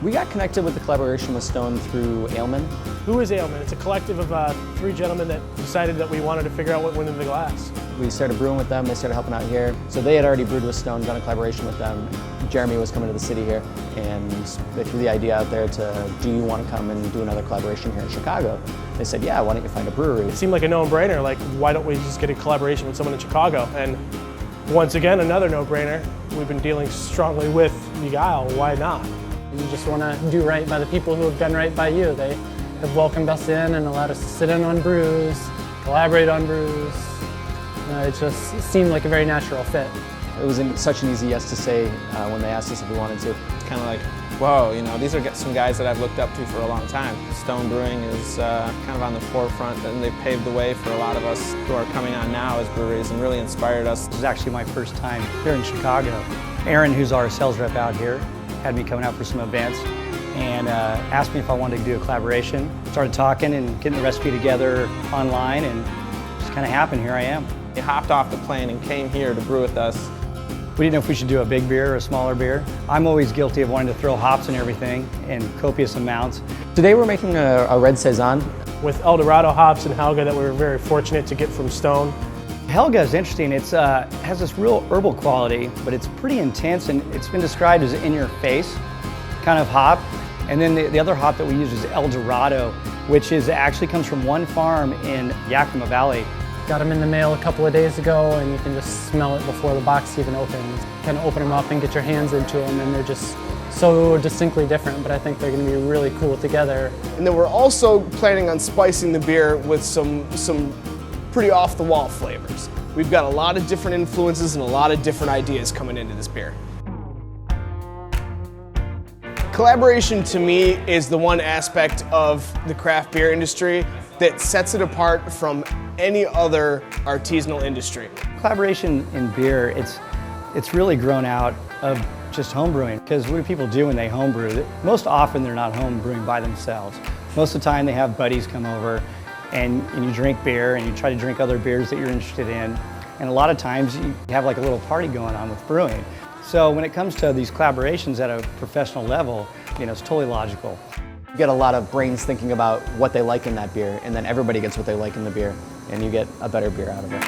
We got connected with the collaboration with Stone through Aleman. Who is Aleman? It's a collective of 3 gentlemen that decided that we wanted to figure out what went in the glass. We started brewing with them, they started helping out here. So they had already brewed with Stone, done a collaboration with them. Jeremy was coming to the city here, and they threw the idea out there to, do you want to come and do another collaboration here in Chicago? They said, yeah, why don't you find a brewery? It seemed like a no-brainer, like why don't we just get a collaboration with someone in Chicago? And once again, another no-brainer. We've been dealing strongly with Begyle, why not? You just want to do right by the people who have done right by you. They have welcomed us in and allowed us to sit in on brews, collaborate on brews. It just seemed like a very natural fit. It was such an easy yes to say when they asked us if we wanted to. It's kind of like, whoa, you know, these are some guys that I've looked up to for a long time. Stone Brewing is kind of on the forefront, and they've paved the way for a lot of us who are coming on now as breweries and really inspired us. This is actually my first time here in Chicago. Aaron, who's our sales rep out here, had me coming out for some events and asked me if I wanted to do a collaboration. Started talking and getting the recipe together online, and it just kind of happened. Here I am. He hopped off the plane and came here to brew with us. We didn't know if we should do a big beer or a smaller beer. I'm always guilty of wanting to throw hops in everything in copious amounts. Today we're making a Red Saison. With El Dorado hops and Helga that we were very fortunate to get from Stone. Helga is interesting. It has this real herbal quality, but it's pretty intense, and it's been described as in-your-face kind of hop. And then the other hop that we use is El Dorado, which actually comes from one farm in Yakima Valley. Got them in the mail a couple of days ago, and you can just smell it before the box even opens. Kind of open them up and get your hands into them, and they're just so distinctly different, but I think they're going to be really cool together. And then we're also planning on spicing the beer with some pretty off-the-wall flavors. We've got a lot of different influences and a lot of different ideas coming into this beer. Collaboration to me is the one aspect of the craft beer industry that sets it apart from any other artisanal industry. Collaboration in beer, it's really grown out of just home brewing, because what do people do when they home brew? Most often they're not home brewing by themselves. Most of the time they have buddies come over and you drink beer and you try to drink other beers that you're interested in. And a lot of times you have like a little party going on with brewing. So when it comes to these collaborations at a professional level, you know, it's totally logical. You get a lot of brains thinking about what they like in that beer, and then everybody gets what they like in the beer, and you get a better beer out of it.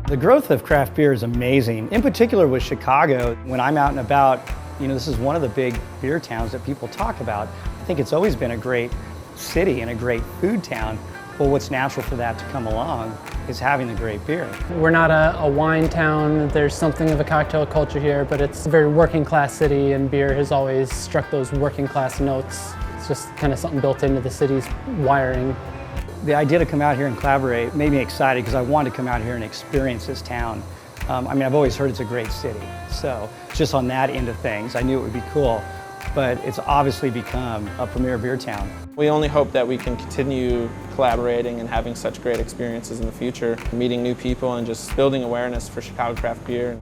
The growth of craft beer is amazing. In particular with Chicago, when I'm out and about, you know, this is one of the big beer towns that people talk about. I think it's always been a great city and a great food town. Well, what's natural for that to come along is having the great beer. We're not a wine town. There's something of a cocktail culture here, but it's a very working class city, and beer has always struck those working class notes. It's just kind of something built into the city's wiring. The idea to come out here and collaborate made me excited because I wanted to come out here and experience this town. I mean, I've always heard it's a great city, so just on that end of things, I knew it would be cool, but it's obviously become a premier beer town. We only hope that we can continue collaborating and having such great experiences in the future, meeting new people and just building awareness for Chicago craft beer.